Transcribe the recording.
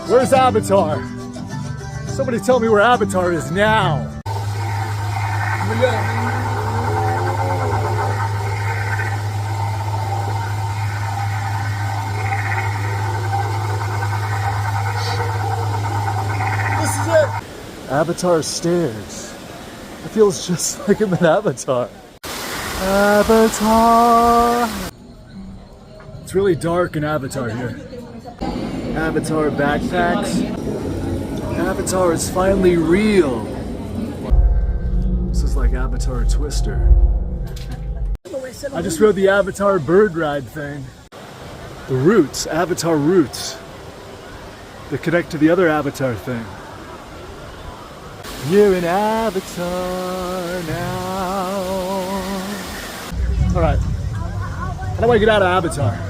Where's Avatar? Somebody tell me where Avatar is now. Here we go. Avatar stairs. It feels just like I'm in Avatar. Avatar. It's really dark in Avatar here. Avatar backpacks. Avatar is finally real. This is like Avatar Twister. I just rode the Avatar bird ride thing. The roots, Avatar roots, that connect to the other Avatar thing. You're an Avatar now. All right, how do I get out of Avatar?